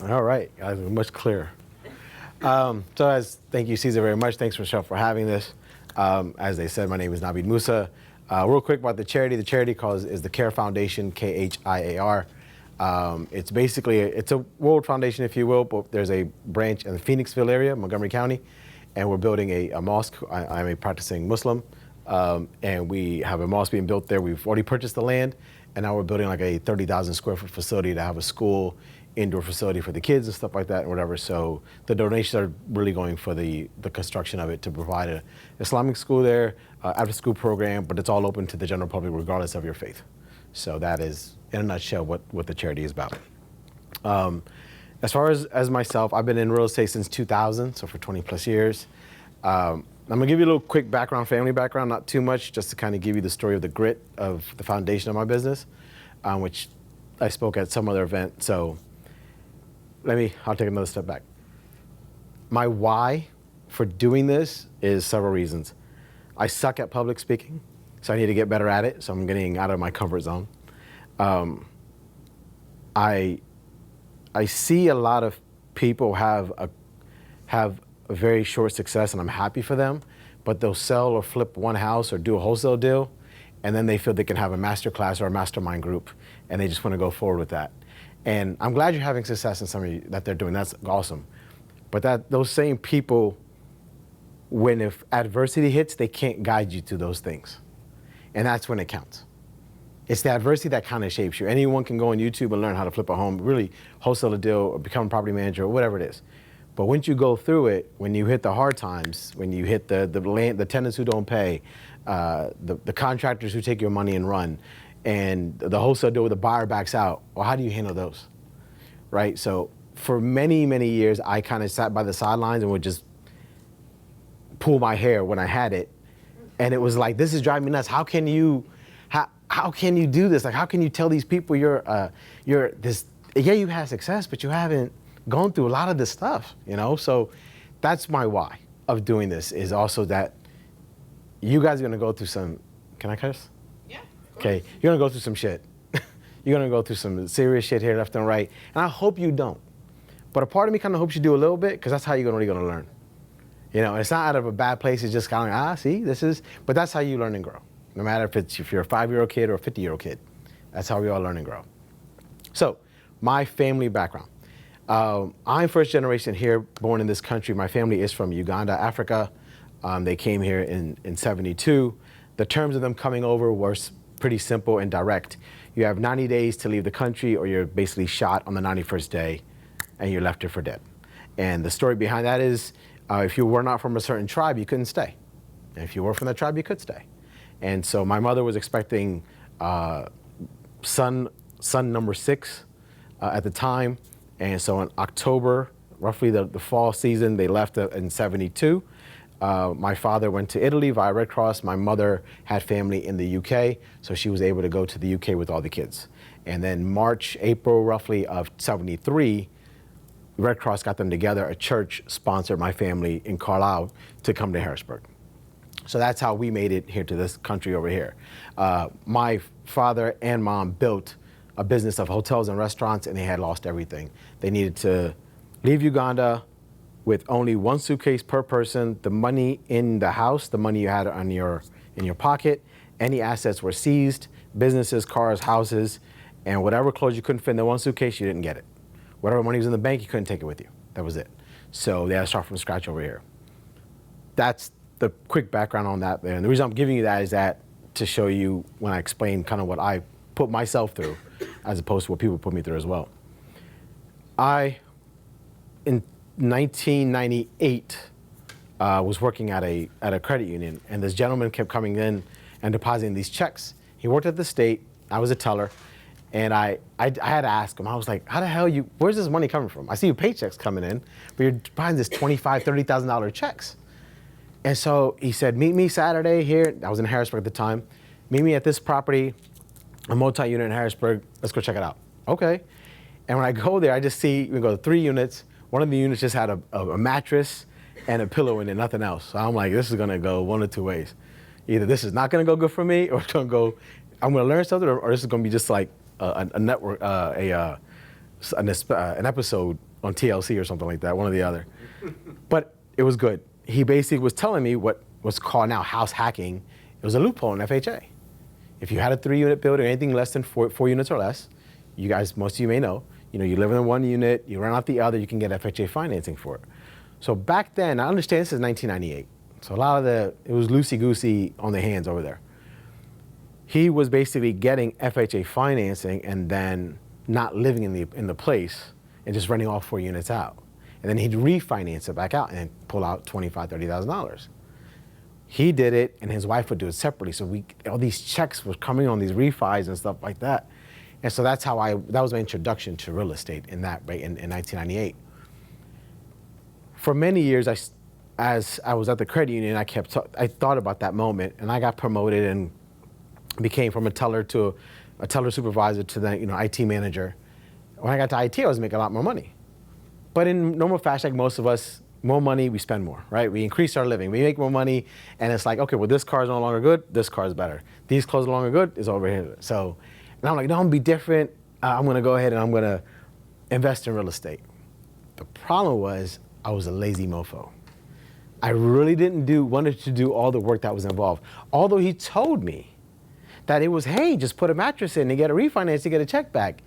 All right, guys, we're much clearer. Thank you, Caesar, very much. Thanks, Michelle, for having this. As they said, my name is Navid Moosa. Real quick about the charity. The charity is the CARE Foundation, KHIAR. It's basically, it's a world foundation, if you will, but there's a branch in the Phoenixville area, Montgomery County, and we're building a mosque. I'm a practicing Muslim, and we have a mosque being built there. We've already purchased the land, and now we're building like a 30,000 square foot facility to have a school, indoor facility for the kids and stuff like that and whatever. So the donations are really going for the construction of it to provide an Islamic school there, after school program, but it's all open to the general public regardless of your faith. So that is, in a nutshell, what the charity is about. As far as myself, I've been in real estate since 2000, so for 20 plus years. I'm gonna give you a little quick background, family background, not too much, just to kind of give you the story of the grit of the foundation of my business, which I spoke at some other event. So I'll take another step back. My why for doing this is several reasons. I suck at public speaking, so I need to get better at it, so I'm getting out of my comfort zone. I see a lot of people have a very short success, and I'm happy for them, but they'll sell or flip one house or do a wholesale deal, and then they feel they can have a master class or a mastermind group, and they just want to go forward with that. And I'm glad you're having success in some of you that they're doing. That's awesome. But those same people, if adversity hits, they can't guide you to those things. And that's when it counts. It's the adversity that kind of shapes you. Anyone can go on YouTube and learn how to flip a home, really wholesale a deal or become a property manager or whatever it is. But once you go through it, when you hit the hard times, when you hit the tenants who don't pay, the contractors who take your money and run, and the wholesale deal where the buyer backs out, well, how do you handle those, right? So for many, many years, I kind of sat by the sidelines and would just pull my hair when I had it. And it was like, this is driving me nuts. How can you do this? Like, how can you tell these people you're this, yeah, you had success, but you haven't gone through a lot of this stuff, you know? So that's my why of doing this, is also that you guys are gonna go through some, can I curse? Okay, you're gonna go through some shit. You're gonna go through some serious shit here, left and right. And I hope you don't. But a part of me kind of hopes you do a little bit, because that's how you're really gonna learn. You know, it's not out of a bad place, it's just kind of see, but that's how you learn and grow. No matter if you're a 5-year-old kid or a 50-year-old kid. That's how we all learn and grow. So, my family background. I'm first generation here, born in this country. My family is from Uganda, Africa. They came here in 72. The terms of them coming over were pretty simple and direct. You have 90 days to leave the country, or you're basically shot on the 91st day and you're left here for dead. And the story behind that is, if you were not from a certain tribe, you couldn't stay. And if you were from that tribe, you could stay. And so my mother was expecting son number 6 at the time. And so in October, roughly the fall season, they left in 72. My father went to Italy via Red Cross. My mother had family in the UK, so she was able to go to the UK with all the kids. And then March, April, roughly of 73, Red Cross got them together. A church sponsored my family in Carlisle to come to Harrisburg. So that's how we made it here to this country over here. My father and mom built a business of hotels and restaurants, and they had lost everything. They needed to leave Uganda with only one suitcase per person, the money in the house, the money you had in your pocket, any assets were seized, businesses, cars, houses, and whatever clothes you couldn't fit in the one suitcase, you didn't get it. Whatever money was in the bank, you couldn't take it with you. That was it. So they had to start from scratch over here. That's the quick background on that there. And the reason I'm giving you that is that to show you when I explain kind of what I put myself through, as opposed to what people put me through as well. In 1998, was working at a credit union, and this gentleman kept coming in and depositing these checks. He worked at the state. I was a teller, and I had to ask him. I was like, "How the hell where's this money coming from? I see your paychecks coming in, but you're buying this $25,000, $30,000 checks." And so he said, "Meet me Saturday here." I was in Harrisburg at the time. "Meet me at this property, a multi-unit in Harrisburg. Let's go check it out." Okay. And when I go there, I just see we go to 3 units. One of the units just had a mattress and a pillow in it, nothing else. So I'm like, this is gonna go one of 2 ways. Either this is not gonna go good for me, or it's gonna go, I'm gonna learn something, or this is gonna be just like a network, an episode on TLC or something like that, one or the other. But it was good. He basically was telling me what was called now house hacking. It was a loophole in FHA. If you had a 3-unit building, anything less than four units or less, you guys, most of you may know, you live in one unit, you rent out the other, you can get FHA financing for it. So back then, I understand this is 1998. So a lot of it was loosey-goosey on the hands over there. He was basically getting FHA financing and then not living in the place and just renting all 4 units out. And then he'd refinance it back out and pull out $25,000, $30,000. He did it, and his wife would do it separately. So all these checks were coming on these refis and stuff like that. And so that's how that was my introduction to real estate in 1998. For many years, as I was at the credit union, I thought about that moment, and I got promoted and became from a teller to a teller supervisor to the IT manager. When I got to IT, I was making a lot more money. But in normal fashion, like most of us, more money, we spend more, right? We increase our living, we make more money, and it's like, okay, well, this car is no longer good, this car is better. These clothes are no longer good, it's over here. So, and I'm like, no, I'm gonna be different. I'm gonna go ahead and I'm gonna invest in real estate. The problem was, I was a lazy mofo. I really wanted to do all the work that was involved. Although he told me that it was, hey, just put a mattress in and get a refinance to get a check back.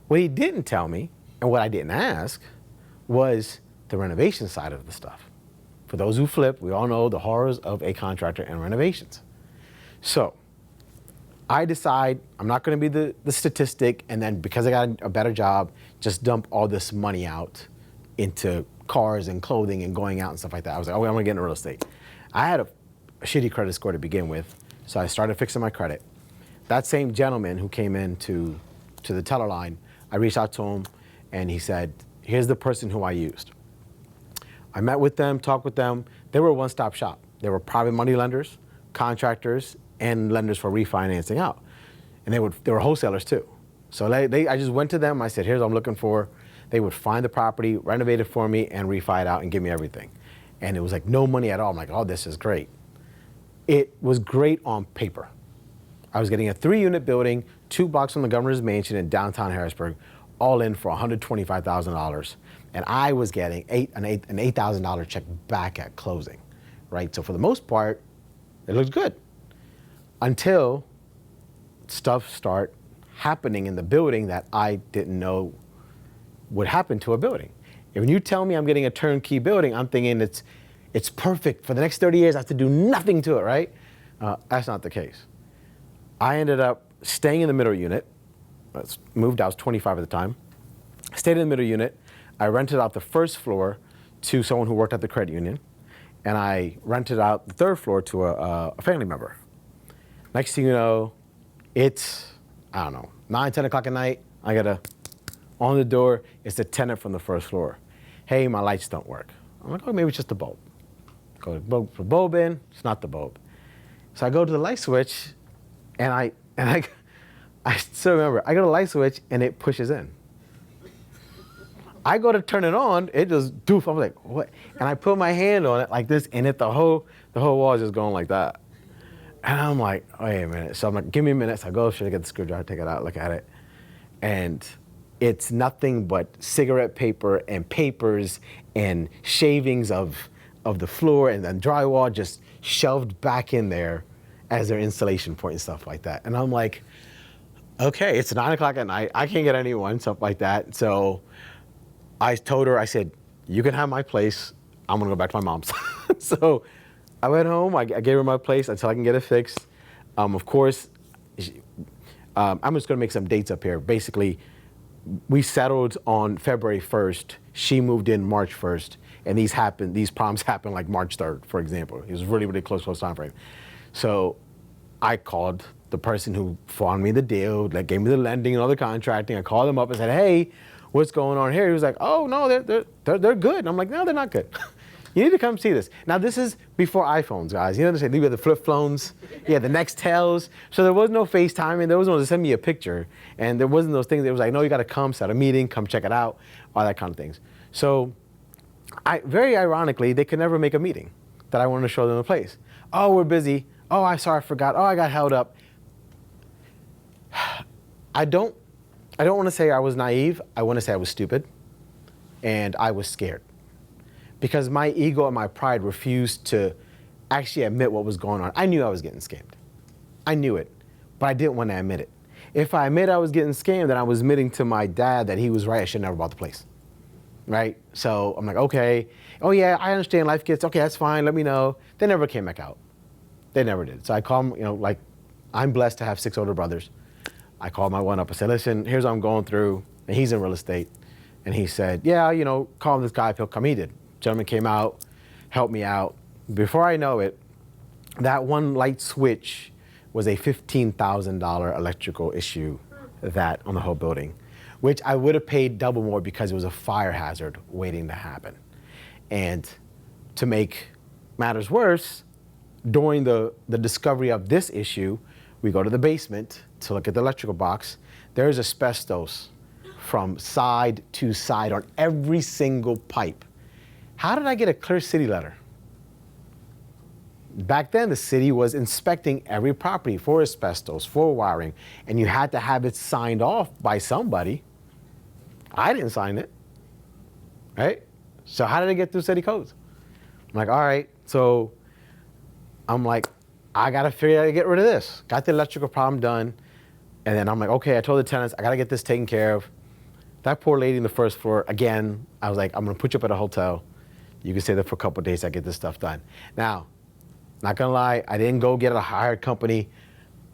What he didn't tell me, and what I didn't ask, was the renovation side of the stuff. For those who flip, we all know the horrors of a contractor and renovations. So I decide I'm not gonna be the statistic, and then because I got a better job, just dump all this money out into cars and clothing and going out and stuff like that. I was like, oh, I'm gonna get into real estate. I had a shitty credit score to begin with, so I started fixing my credit. That same gentleman who came in to the teller line, I reached out to him, and he said, here's the person who I used. I met with them, talked with them. They were a one-stop shop. They were private money lenders, contractors, and lenders for refinancing out. And they were wholesalers too. So I just went to them, I said, here's what I'm looking for. They would find the property, renovate it for me, and refi it out and give me everything. And it was like no money at all. I'm like, oh, this is great. It was great on paper. I was getting a 3-unit building, 2 blocks from the governor's mansion in downtown Harrisburg, all in for $125,000. And I was getting an $8,000 check back at closing, right? So for the most part, it looked good. Until stuff started happening in the building that I didn't know would happen to a building. If you tell me I'm getting a turnkey building, I'm thinking it's perfect. For the next 30 years, I have to do nothing to it, right? That's not the case. I ended up staying in the middle unit. Moved, I was 25 at the time. Stayed in the middle unit. I rented out the first floor to someone who worked at the credit union, and I rented out the 3rd floor to a family member. Next thing you know, it's, I don't know, 9, 10 o'clock at night, I gotta, on the door, it's the tenant from the 1st floor. Hey, my lights don't work. I'm like, oh, maybe it's just the bulb. Go to put the bulb in, it's not the bulb. So I go to the light switch, and I still remember, I go to the light switch, and it pushes in. I go to turn it on, it just doof. I'm like, what? And I put my hand on it like this, and the whole wall is just going like that. And I'm like, wait a minute. So I'm like, give me a minute. So I go, should I get the screwdriver, take it out, look at it. And it's nothing but cigarette paper and papers and shavings of the floor and then drywall just shoved back in there as their installation point and stuff like that. And I'm like, okay, it's 9 o'clock at night. I can't get anyone, stuff like that. So I told her, I said, you can have my place. I'm gonna go back to my mom's. So I went home, I gave her my place until I can get it fixed. Of course, I'm just gonna make some dates up here. Basically, we settled on February 1st. She moved in March 1st. And these problems happened like March 3rd, for example. It was really, really close time frame. So I called the person who found me the deal, that gave me the lending and all the contracting. I called them up and said, hey, what's going on here? He was like, oh, no, they're good. And I'm like, no, they're not good. You need to come see this. Now, this is before iPhones, guys. You understand? You had the flip phones, yeah, the Nextels. So there was no FaceTiming. There was no to send me a picture. And there wasn't those things. It was like, no, you got to come, set a meeting, come check it out, all that kind of things. So very ironically, they could never make a meeting that I wanted to show them the place. Oh, we're busy. Oh, I forgot. Oh, I got held up. I I don't want to say I was naive. I want to say I was stupid, and I was scared because my ego and my pride refused to actually admit what was going on. I knew I was getting scammed. I knew it, but I didn't want to admit it. If I admit I was getting scammed, then I was admitting to my dad that he was right. I should have never bought the place, right? So I'm like, okay, oh yeah, I understand life gets, okay, that's fine, let me know. They never came back out. They never did. So I called him, like, I'm blessed to have 6 older brothers. I called my one up and said, listen, here's what I'm going through, and he's in real estate. And he said, yeah, call this guy if he'll come. He did. Gentleman came out, helped me out. Before I know it, that one light switch was a $15,000 electrical issue that on the whole building, which I would have paid double more because it was a fire hazard waiting to happen. And to make matters worse, during the discovery of this issue, we go to the basement to look at the electrical box. There's asbestos from side to side on every single pipe. How did I get a Clear City letter? Back then, the city was inspecting every property for asbestos, for wiring, and you had to have it signed off by somebody. I didn't sign it, right? So how did it get through city codes? I'm like, all right, so I'm like, I gotta figure out how to get rid of this. Got the electrical problem done, and then I'm like, okay, I told the tenants, I gotta get this taken care of. That poor lady in the first floor, again, I was like, I'm gonna put you up at a hotel. You can stay there for a couple of days, I get this stuff done. Now, not gonna lie, I didn't go get a hired company.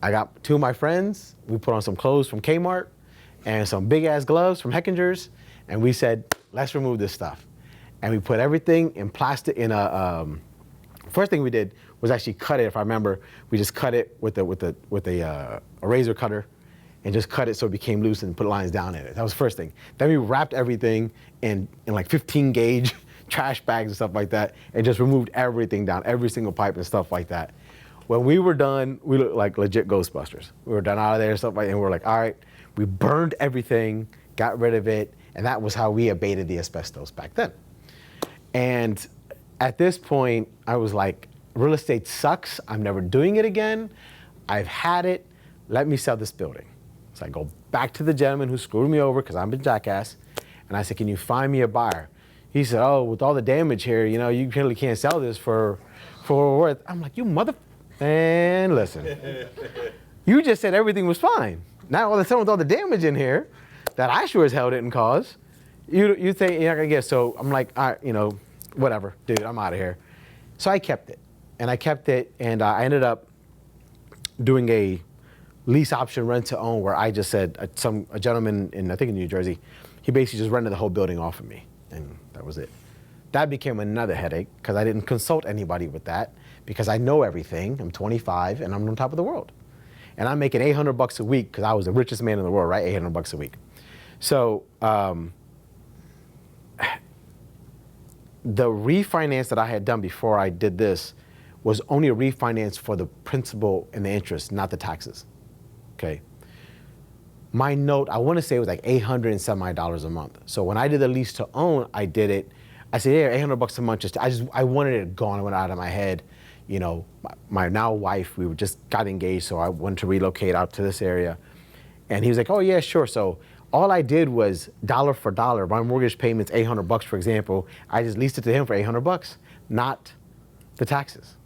I got 2 of my friends. We put on some clothes from Kmart and some big ass gloves from Heckinger's, and we said, let's remove this stuff. And we put everything in plastic in a. First thing we did was actually cut it. If I remember, we just cut it with a razor cutter, and just cut it so it became loose and put lines down in it. That was the first thing. Then we wrapped everything in like 15 gauge trash bags and stuff like that, and just removed everything down, every single pipe and stuff like that. When we were done, we looked like legit Ghostbusters. We were done out of there and stuff like that, and we were like, all right, we burned everything, got rid of it, and that was how we abated the asbestos back then. And at this point, I was like, real estate sucks. I'm never doing it again. I've had it. Let me sell this building. So I go back to the gentleman who screwed me over because I'm a jackass, and I said, can you find me a buyer? He said, oh, with all the damage here, you really can't sell this for worth. I'm like, you mother, man, listen. You just said everything was fine. Now all of a sudden with all the damage in here that I sure as hell didn't cause, you think you're not gonna get. So I'm like, all right, whatever, dude, I'm out of here. So I kept it, and I ended up doing a lease option rent to own where I just said a gentleman I think in New Jersey, he basically just rented the whole building off of me, and that was it. That became another headache because I didn't consult anybody with that because I know everything. I'm 25 and I'm on top of the world. And I'm making $800 a week because I was the richest man in the world, right? $800 a week. So the refinance that I had done before I did this was only a refinance for the principal and the interest, not the taxes, okay? My note, I want to say it was like $800 and some odd dollars a month. So when I did the lease to own, I did it. I said, yeah, $800 a month. I wanted it gone. It went out of my head. My now wife, we just got engaged, so I wanted to relocate out to this area. And he was like, oh yeah, sure. So all I did was dollar for dollar. My mortgage payment's $800, for example. I just leased it to him for $800, not the taxes.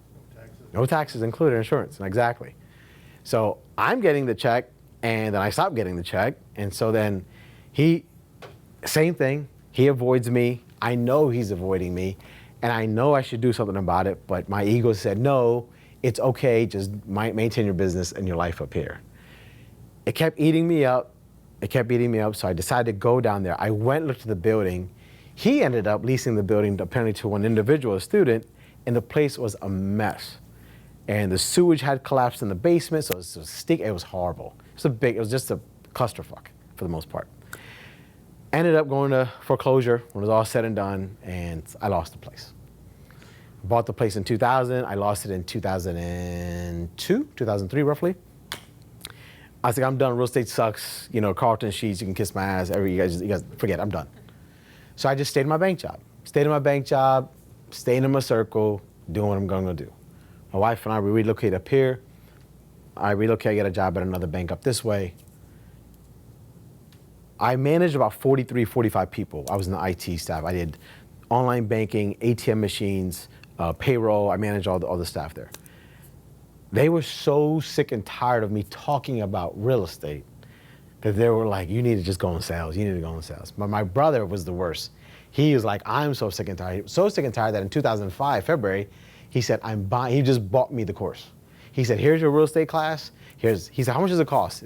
No taxes included, insurance, exactly. So I'm getting the check, and then I stopped getting the check. And so then same thing, he avoids me. I know he's avoiding me, and I know I should do something about it, but my ego said, no, it's okay, just maintain your business and your life up here. It kept eating me up, so I decided to go down there. I went, looked at the building. He ended up leasing the building apparently to one individual, a student, and the place was a mess. And the sewage had collapsed in the basement, so it was horrible. It was just a clusterfuck for the most part. Ended up going to foreclosure when it was all said and done, and I lost the place. Bought the place in 2000, I lost it in 2002, 2003 roughly. I was like, I'm done, real estate sucks, Carlton Sheets, you can kiss my ass, you guys forget, I'm done. So I just stayed in my bank job, stayed in my circle, doing what I'm gonna do. My wife and I, we relocate up here. I get a job at another bank up this way. I managed about 43, 45 people. I was in the IT staff. I did online banking, ATM machines, payroll. I managed all the staff there. They were so sick and tired of me talking about real estate that they were like, you need to just go in sales. You need to go in sales. But my brother was the worst. He was like, I'm so sick and tired. So sick and tired that in 2005, February, he said, he just bought me the course. He said, here's your real estate class. He said, how much does it cost?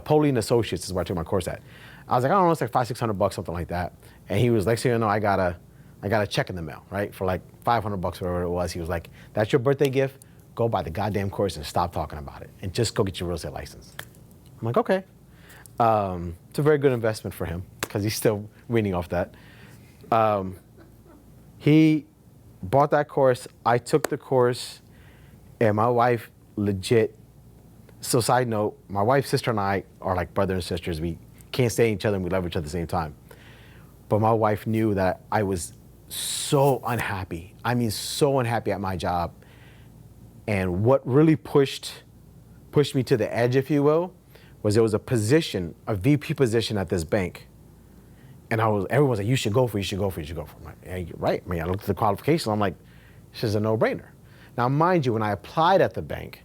Poley and Associates is where I took my course at. I was like, I don't know, it's like $500-600, something like that. And he was like, so you know, I got a check in the mail, right? For like $500, whatever it was. He was like, that's your birthday gift. Go buy the goddamn course and stop talking about it. And just go get your real estate license. I'm like, okay. It's a very good investment for him because he's still weaning off that. He bought that course. I took the course, and my wife legit. So side note, my wife's sister and I are like brother and sisters. We can't stand each other and we love each other at the same time. But my wife knew that I was so unhappy. I mean, so unhappy at my job. And what really pushed me to the edge, if you will, was there was a position, a VP position at this bank. And everyone was like, you should go for it, you should go for it, you should go for it. I'm like, yeah, you're right. I mean, I looked at the qualifications, I'm like, this is a no-brainer. Now, mind you, when I applied at the bank,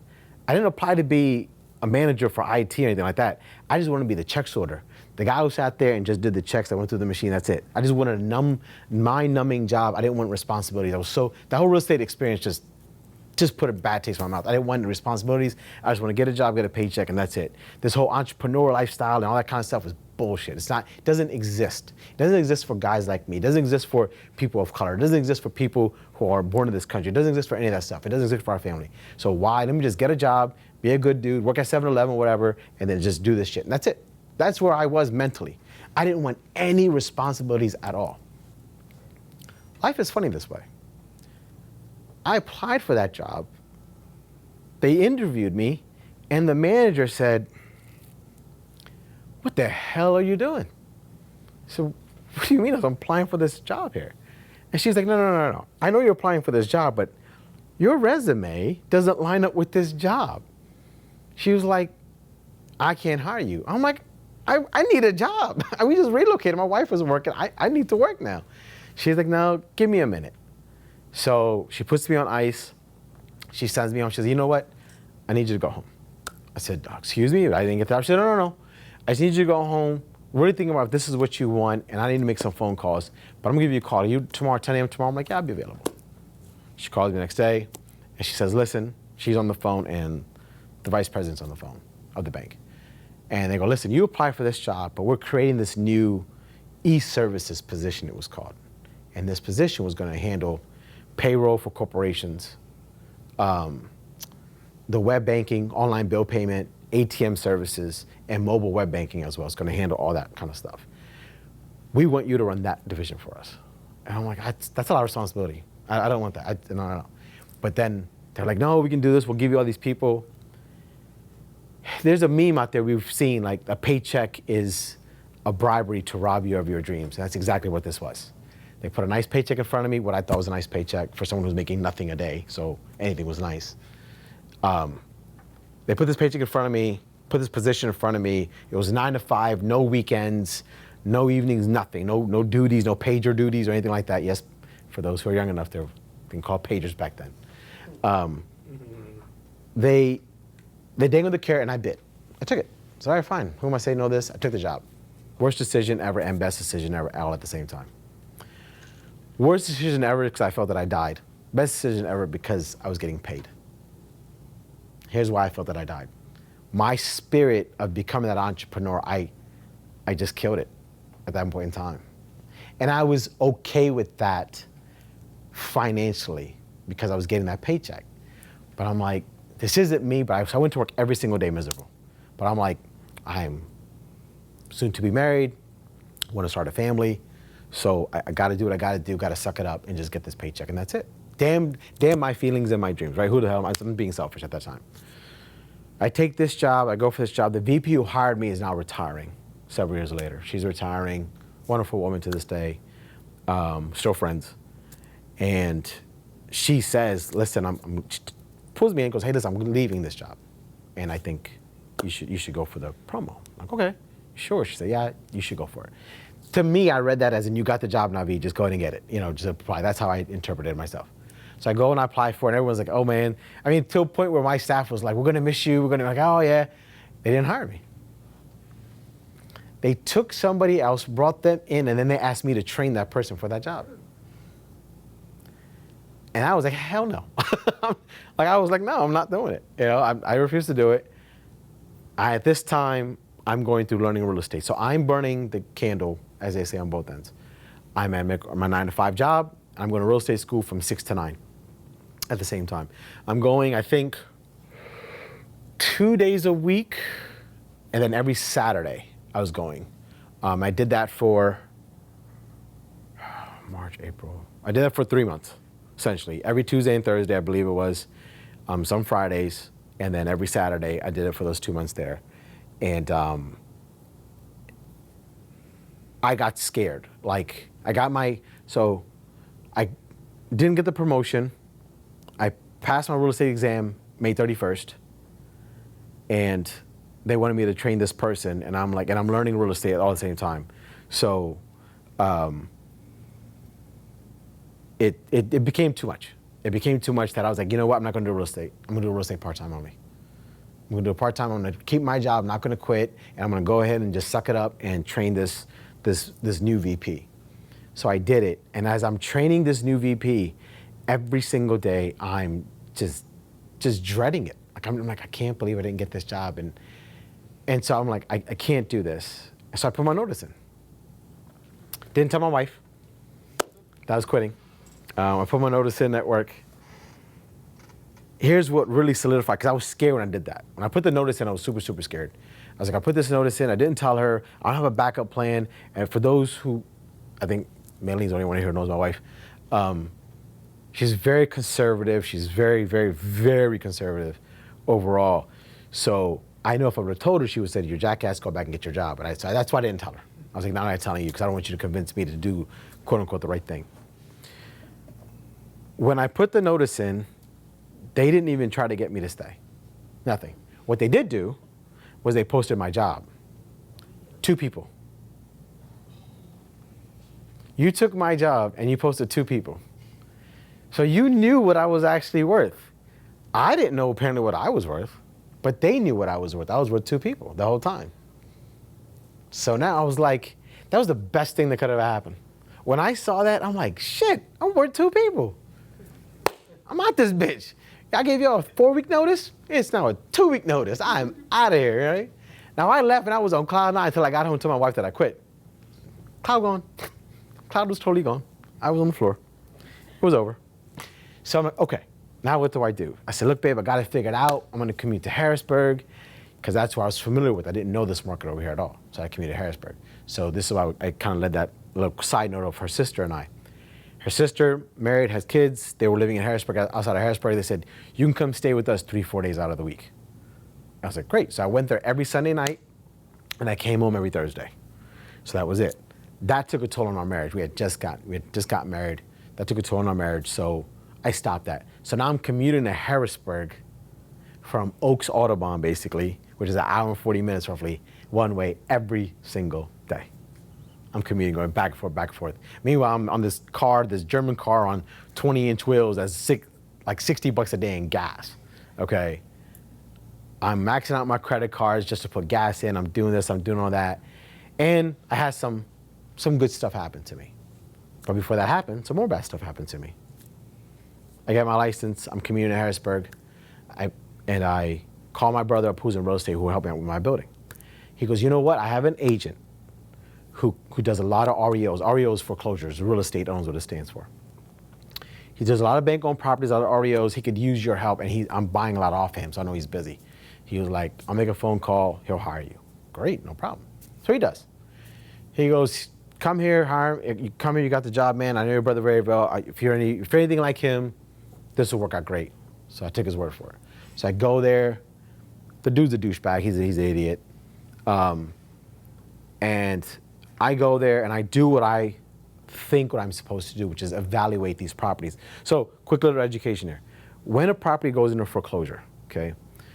I didn't apply to be a manager for IT or anything like that. I just wanted to be the check sorter. The guy who sat there and just did the checks that went through the machine, that's it. I just wanted a mind-numbing job. I didn't want responsibilities. The whole real estate experience just put a bad taste in my mouth. I didn't want the responsibilities. I just want to get a job, get a paycheck, and that's it. This whole entrepreneur lifestyle and all that kind of stuff was bullshit. It doesn't exist. It doesn't exist for guys like me. It doesn't exist for people of color. It doesn't exist for people who are born in this country. It doesn't exist for any of that stuff. It doesn't exist for our family. So why? Let me just get a job, be a good dude, work at 7-Eleven, whatever, and then just do this shit. And that's it. That's where I was mentally. I didn't want any responsibilities at all. Life is funny this way. I applied for that job. They interviewed me, and the manager said, what the hell are you doing? So, what do you mean I'm applying for this job here? And she's like, no. I know you're applying for this job, but your resume doesn't line up with this job. She was like, I can't hire you. I'm like, I need a job. We just relocated. My wife wasn't working. I need to work now. She's like, no, give me a minute. So she puts me on ice. She sends me home. She says, you know what? I need you to go home. I said, excuse me? I didn't get that. She said, no. I just need you to go home, really think about if this is what you want, and I need to make some phone calls. But I'm going to give you a call. Are you tomorrow, 10 a.m. tomorrow? I'm like, yeah, I'll be available. She calls me the next day, and she says, listen, she's on the phone, and the vice president's on the phone of the bank. And they go, listen, you apply for this job, but we're creating this new e-services position, it was called. And this position was going to handle payroll for corporations, the web banking, online bill payment, ATM services, and mobile web banking as well. It's going to handle all that kind of stuff. We want you to run that division for us. And I'm like, that's a lot of responsibility. I don't want that. No. But then they're like, no, we can do this. We'll give you all these people. There's a meme out there we've seen, like a paycheck is a bribery to rob you of your dreams. And that's exactly what this was. They put a nice paycheck in front of me, what I thought was a nice paycheck for someone who's making nothing a day, so anything was nice. They put this paycheck in front of me, put this position in front of me. It was 9 to 5, no weekends, no evenings, nothing, no duties, no pager duties or anything like that. Yes, for those who are young enough, they were being called pagers back then. They dangled the carrot and I bit. I took it. So all right, fine. Who am I saying no this? I took the job. Worst decision ever and best decision ever all at the same time. Worst decision ever because I felt that I died. Best decision ever because I was getting paid. Here's why I felt that I died. My spirit of becoming that entrepreneur, I just killed it at that point in time. And I was okay with that financially because I was getting that paycheck. But I'm like, this isn't me, but I went to work every single day miserable. But I'm like, I'm soon to be married, want to start a family, so I got to do what I got to do, got to suck it up and just get this paycheck, and that's it. Damn my feelings and my dreams, right? Who the hell am I? I'm being selfish at that time. I take this job, I go for this job. The VP who hired me is now retiring several years later. She's retiring, wonderful woman to this day, still friends. And she says, listen, she pulls me in and goes, hey, listen, I'm leaving this job. And I think you should go for the promo. I'm like, okay, you Sure. She said, yeah, you should go for it. To me, I read that as in, you got the job, Navid, just go ahead and get it. Just apply. That's how I interpreted it myself. So I go and I apply for it, and everyone's like, oh man. I mean, to a point where my staff was like, we're gonna miss you. We're gonna, like, oh yeah. They didn't hire me. They took somebody else, brought them in, and then they asked me to train that person for that job. And I was like, hell no. I was like, no, I'm not doing it. I refuse to do it. At this time, I'm going through learning real estate. So I'm burning the candle, as they say, on both ends. I'm at my 9-to-5 job. I'm going to real estate school from 6 to 9 at the same time. I'm going, I think, 2 days a week, and then every Saturday I was going. I did that for March, April. I did that for 3 months, essentially. Every Tuesday and Thursday, I believe it was, some Fridays, and then every Saturday I did it for those 2 months there. And I got scared. So I didn't get the promotion. I passed my real estate exam May 31st, and they wanted me to train this person, and I'm learning real estate all at the same time. So it became too much. It became too much that I was like, you know what, I'm not gonna do real estate. I'm gonna do real estate part-time only. I'm gonna do it part-time, I'm gonna keep my job, I'm not gonna quit, and I'm gonna go ahead and just suck it up and train this new VP. So I did it, and as I'm training this new VP, every single day I'm just dreading it. I'm like, I can't believe I didn't get this job, and so I'm like, I can't do this. So I put my notice in. Didn't tell my wife that I was quitting. I put my notice in at work. Here's what really solidified, because I was scared when I did that. When I put the notice in, I was super, super scared. I was like, I put this notice in, I didn't tell her, I don't have a backup plan. And for those who, I think Mayleen's the only one here who knows my wife, she's very conservative. She's very, very, very conservative overall. So I know if I would have told her, she would have said, you're a jackass, go back and get your job. So that's why I didn't tell her. I was like, no, I'm not telling you, because I don't want you to convince me to do, quote unquote, the right thing. When I put the notice in, they didn't even try to get me to stay. Nothing. What they did do was they posted my job. 2 people. You took my job and you posted 2 people. So you knew what I was actually worth. I didn't know apparently what I was worth, but they knew what I was worth. I was worth 2 people the whole time. So now I was like, that was the best thing that could have happened. When I saw that, I'm like, shit, I'm worth 2 people. I'm out this bitch. I gave y'all a 4-week notice. It's now a 2-week notice. I'm out of here, right? Now I left and I was on cloud 9 until I got home and told my wife that I quit. Cloud gone. Cloud was totally gone. I was on the floor. It was over. So I'm like, okay, now what do I do? I said, look, babe, I got it figured out. I'm gonna commute to Harrisburg, because that's what I was familiar with. I didn't know this market over here at all. So I commuted to Harrisburg. So this is why I kind of led that little side note of her sister and I. Her sister, married, has kids. They were living in Harrisburg, outside of Harrisburg. They said, you can come stay with us 3-4 days out of the week. I was like, great. So I went there every Sunday night, and I came home every Thursday. So that was it. That took a toll on our marriage. We had just got married. That took a toll on our marriage, so I stopped that. So now I'm commuting to Harrisburg from Oaks Audubon, basically, which is 1 hour and 40 minutes roughly, one way every single day. I'm commuting, going back and forth, back and forth. Meanwhile, I'm on this German car on 20-inch wheels that's like $60 a day in gas, okay? I'm maxing out my credit cards just to put gas in. I'm doing this, I'm doing all that. And I had some good stuff happen to me. But before that happened, some more bad stuff happened to me. I got my license, I'm commuting in Harrisburg, and I call my brother up who's in real estate who will help me out with my building. He goes, you know what, I have an agent who does a lot of REOs. REOs, foreclosures, real estate owns what it stands for. He does a lot of bank-owned properties, a lot of REOs. He could use your help, and I'm buying a lot off him, so I know he's busy. He was like, I'll make a phone call, he'll hire you. Great, no problem. So he does. He goes, come here, hire him. You come here, you got the job, man. I know your brother very well. If you're anything like him, this will work out great. So I took his word for it. So I go there. The dude's a douchebag. He's an idiot. And I go there and I do what I think what I'm supposed to do, which is evaluate these properties. So quick little education here. When a property goes into foreclosure, okay,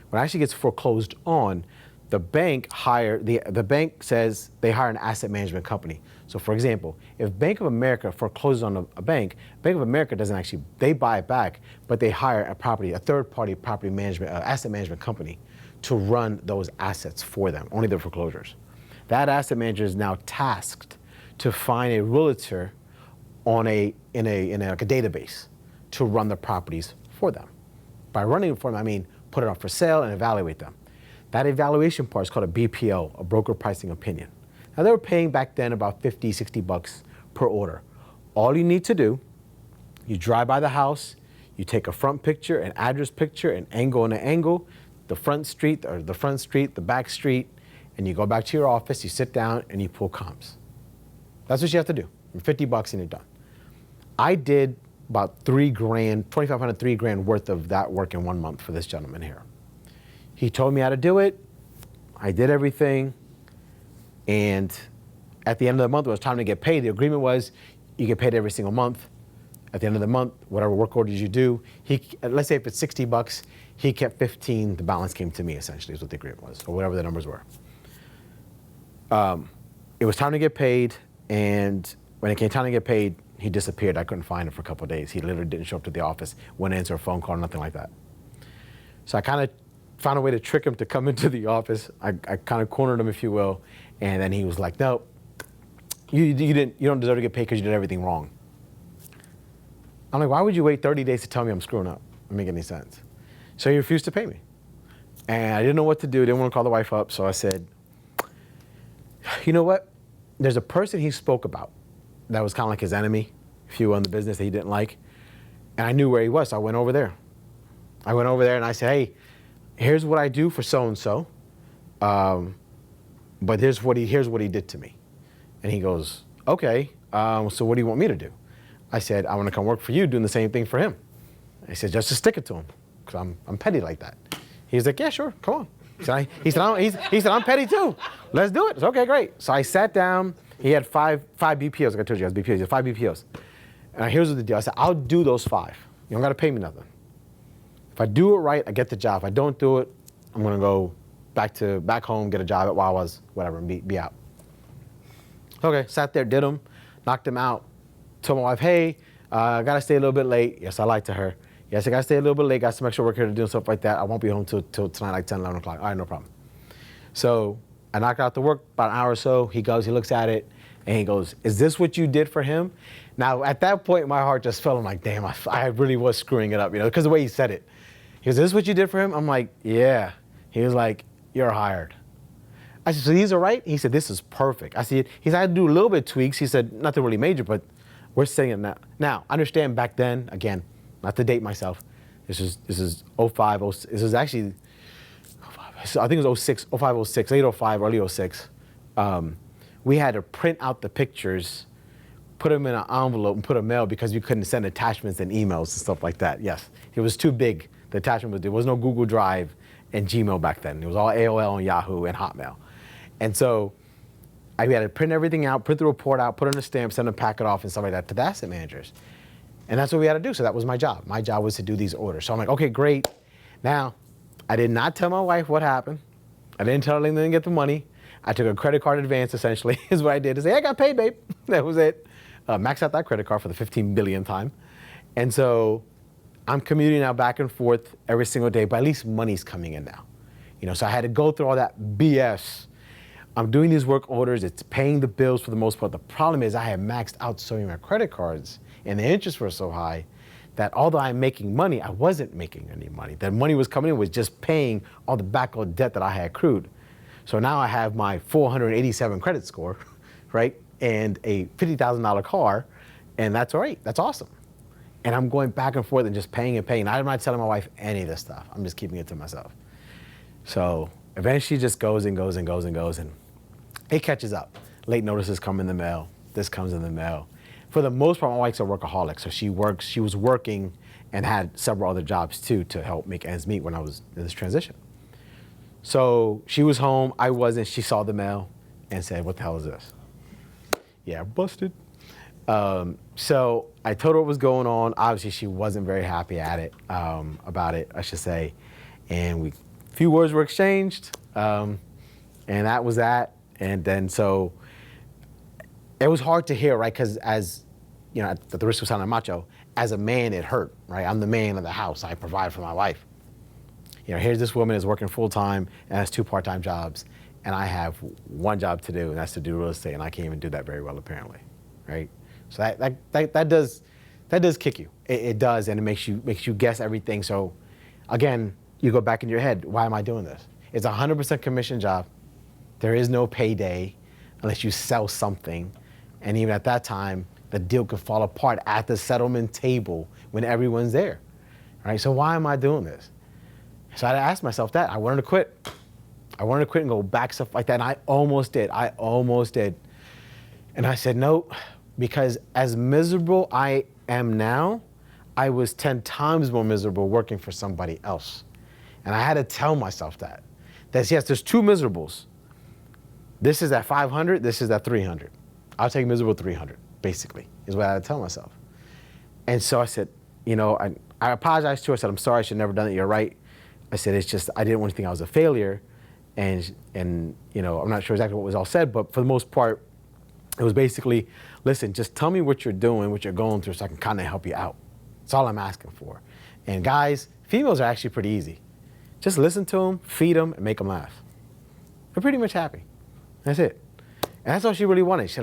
when it actually gets foreclosed on, the bank the bank says they hire an asset management company. So for example, if Bank of America forecloses on a bank, Bank of America doesn't actually, they buy it back, but they hire a third-party property management, asset management company to run those assets for them, only the foreclosures. That asset manager is now tasked to find a realtor in a database to run the properties for them. By running it for them, I mean put it up for sale and evaluate them. That evaluation part is called a BPO, a broker pricing opinion. Now they were paying back then about 50, 60 bucks per order. All you need to do, you drive by the house, you take a front picture, an address picture, an angle and an angle, the front street, the back street, and you go back to your office, you sit down and you pull comps. That's what you have to do. 50 bucks and you're done. I did about $3,000, $2,500, $3,000 worth of that work in 1 month for this gentleman here. He told me how to do it. I did everything. And at the end of the month, it was time to get paid. The agreement was you get paid every single month. At the end of the month, whatever work orders you do, let's say if it's 60 bucks, he kept 15, the balance came to me essentially is what the agreement was, or whatever the numbers were. It was time to get paid, and when it came time to get paid, he disappeared. I couldn't find him for a couple of days. He literally didn't show up to the office, wouldn't answer a phone call, nothing like that. So I kind of found a way to trick him to come into the office. I kind of cornered him, if you will, and then he was like, no, you don't deserve to get paid because you did everything wrong. I'm like, why would you wait 30 days to tell me I'm screwing up? It doesn't make any sense. So he refused to pay me. And I didn't know what to do, didn't want to call the wife up, so I said, you know what? There's a person he spoke about that was kind of like his enemy, if you will, in the business that he didn't like. And I knew where he was, so I went over there. I went over there and I said, hey, here's what I do for so-and-so, but here's what he did to me. And he goes, okay, so what do you want me to do? I said, I want to come work for you doing the same thing for him. I said, just to stick it to him, because I'm petty like that. He's like, yeah, sure, come on. He said, I'm petty too. Let's do it. It's okay, great. So I sat down. He had five BPOs, like I told you guys, BPOs. He had 5 BPOs. And here's what the deal. I said, I'll do those 5. You don't got to pay me nothing. If I do it right, I get the job. If I don't do it, I'm going to go back home, get a job at Wawa's, whatever, and be out. Okay, sat there, did them, knocked them out. Told my wife, hey, I got to stay a little bit late. Yes, I lied to her. Yes, I got to stay a little bit late. Got some extra work here to do and stuff like that. I won't be home till tonight, like 10, 11 o'clock. All right, no problem. So I knocked out the work about an hour or so. He goes, he looks at it, and he goes, is this what you did for him? Now, at that point, my heart just fell. I'm like, damn, I really was screwing it up, because the way he said it. He goes, is this what you did for him? I'm like, yeah. He was like, you're hired. I said, so these are right? He said, this is perfect. I said, he said, I had to do a little bit of tweaks. He said, nothing really major, but we're saying it now. Now, understand back then, again, not to date myself, this is 05, this is actually, I think it was 06, 05, 06, late 05, early 06. We had to print out the pictures, put them in an envelope and put them mail because we couldn't send attachments and emails and stuff like that. Yes, it was too big. The attachment there was no Google Drive and Gmail back then. It was all AOL and Yahoo and Hotmail. And so we had to print everything out, print the report out, put it in a stamp, send a packet off and stuff like that to the asset managers. And that's what we had to do. So that was my job. My job was to do these orders. So I'm like, okay, great. Now, I did not tell my wife what happened. I didn't tell her they didn't get the money. I took a credit card advance, essentially, is what I did. To say, I got paid, babe. That was it. Maxed out that credit card for the 15 billionth time. And so I'm commuting now back and forth every single day, but at least money's coming in now. So I had to go through all that BS. I'm doing these work orders. It's paying the bills for the most part. The problem is I had maxed out so many of my credit cards, and the interest were so high that although I'm making money, I wasn't making any money. The money was coming in was just paying all the backlog debt that I had accrued. So now I have my 487 credit score, right? And a $50,000 car, and that's all right. That's awesome. And I'm going back and forth and just paying and paying. I'm not telling my wife any of this stuff. I'm just keeping it to myself. So eventually it just goes and goes and goes and goes, and it catches up. Late notices come in the mail. This comes in the mail. For the most part, my wife's a workaholic, so she was working and had several other jobs too to help make ends meet when I was in this transition. So she was home, I wasn't. She saw the mail and said, what the hell is this? Yeah, busted. So I told her what was going on. Obviously, she wasn't very happy about it, I should say. And a few words were exchanged. And that was that. And then so it was hard to hear, right? Because as, you know, at the risk of sounding macho, as a man, it hurt, right? I'm the man of the house. I provide for my wife. You know, here's this woman is working full time and has 2 part-time jobs, and I have one job to do, and that's to do real estate, and I can't even do that very well, apparently, right? So that does kick you. It does, and it makes you guess everything. So, again, you go back in your head. Why am I doing this? It's a 100% commission job. There is no payday unless you sell something, and even at that time, the deal could fall apart at the settlement table when everyone's there, right? So why am I doing this? So I asked myself that. I wanted to quit. I wanted to quit and go back, stuff like that. And I almost did. And I said, no, because as miserable I am now, I was 10 times more miserable working for somebody else. And I had to tell myself that yes, there's 2 miserables. This is at 500, this is at 300. I'll take miserable 300, basically, is what I had to tell myself. And so I said, you know, I apologized to her. I said, I'm sorry, I should have never done it. You're right. I said, it's just, I didn't want to think I was a failure. And you know, I'm not sure exactly what was all said, but for the most part, it was basically, listen, just tell me what you're doing, what you're going through, so I can kind of help you out. That's all I'm asking for. And guys, females are actually pretty easy. Just listen to them, feed them, and make them laugh. They're pretty much happy. That's it. And that's all she really wanted. She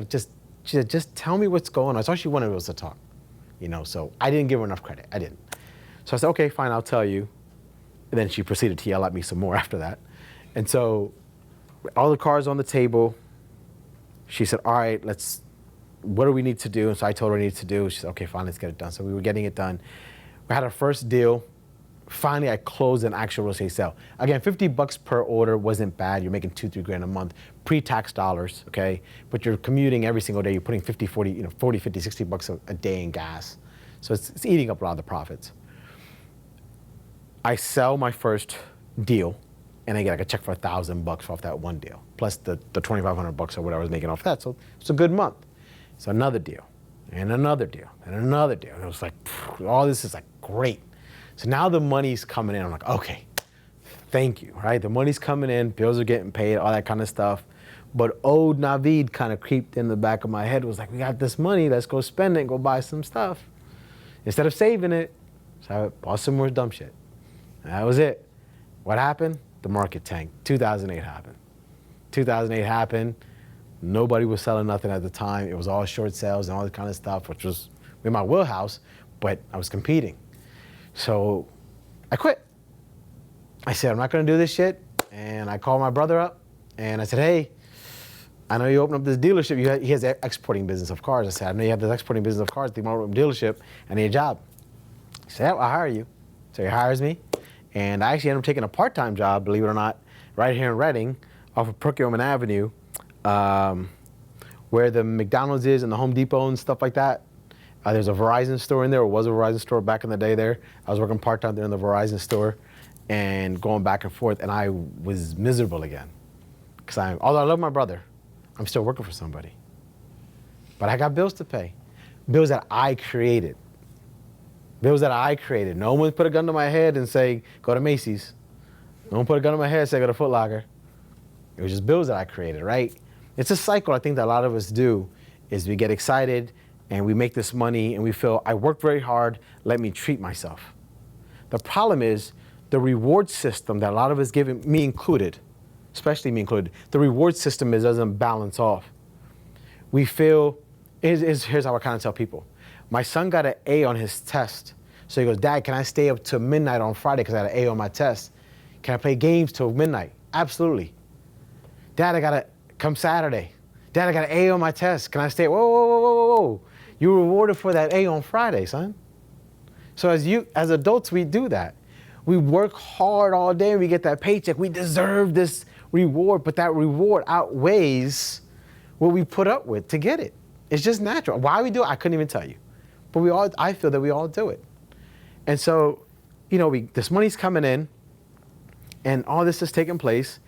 said, just tell me what's going on. That's all she wanted was to talk. You know, so I didn't give her enough credit. I didn't. So I said, okay, fine, I'll tell you. And then she proceeded to yell at me some more after that. And so all the cards on the table, she said, all right, what do we need to do? And so I told her what I needed to do. She said, okay, fine, let's get it done. So we were getting it done. We had our first deal. Finally, I closed an actual real estate sale. Again, $50 per order wasn't bad. You're making $2-3 grand a month, pre-tax dollars, okay? But you're commuting every single day. You're putting 50, 60 bucks a day in gas. So it's eating up a lot of the profits. I sell my first deal, and I get like a check for $1,000 off that one deal, plus the $2,500 or whatever I was making off that. So it's a good month. So another deal, and another deal, and another deal. And it was like, all this is like great. So now the money's coming in. I'm like, okay, thank you, right? The money's coming in, bills are getting paid, all that kind of stuff. But old Navid kind of creeped in the back of my head, was like, we got this money, let's go spend it and go buy some stuff. Instead of saving it, so I bought some more dumb shit. And that was it. What happened? The market tanked. 2008 happened. 2008 happened. Nobody was selling nothing at the time. It was all short sales and all that kind of stuff, which was in my wheelhouse, but I was competing. So I quit. I said, I'm not gonna do this shit. And I called my brother up and I said, hey, I know you opened up this dealership. He has an exporting business of cars. I said, I know you have this exporting business of cars. You want to open a dealership. I need a job. He said, I'll hire you. So he hires me. And I actually ended up taking a part-time job, believe it or not, right here in Reading, off of Perkiomen Avenue, where the McDonald's is and the Home Depot and stuff like that. There's a Verizon store in there, or was a Verizon store back in the day there. I was working part-time there in the Verizon store and going back and forth, and I was miserable again. Because although I love my brother, I'm still working for somebody. But I got bills to pay. Bills that I created. Bills that I created. No one put a gun to my head and say, go to Macy's. No one put a gun to my head and say, go to Foot Locker. It was just bills that I created, right? It's a cycle I think that a lot of us do, is we get excited and we make this money and we feel, I worked very hard, let me treat myself. The problem is the reward system that a lot of us give, me included, especially me included, the reward system doesn't balance off. We feel, here's how I kind of tell people. My son got an A on his test. So he goes, Dad, can I stay up till midnight on Friday because I had an A on my test? Can I play games till midnight? Absolutely. Dad, I got to come Saturday. Dad, I got an A on my test. Can I stay? Whoa, whoa, whoa, whoa, whoa, whoa. You were rewarded for that A on Friday, son. So as adults, we do that. We work hard all day and we get that paycheck. We deserve this reward, but that reward outweighs what we put up with to get it. It's just natural. Why we do it, I couldn't even tell you. But I feel that we all do it. And so, this money's coming in and all this is taking place.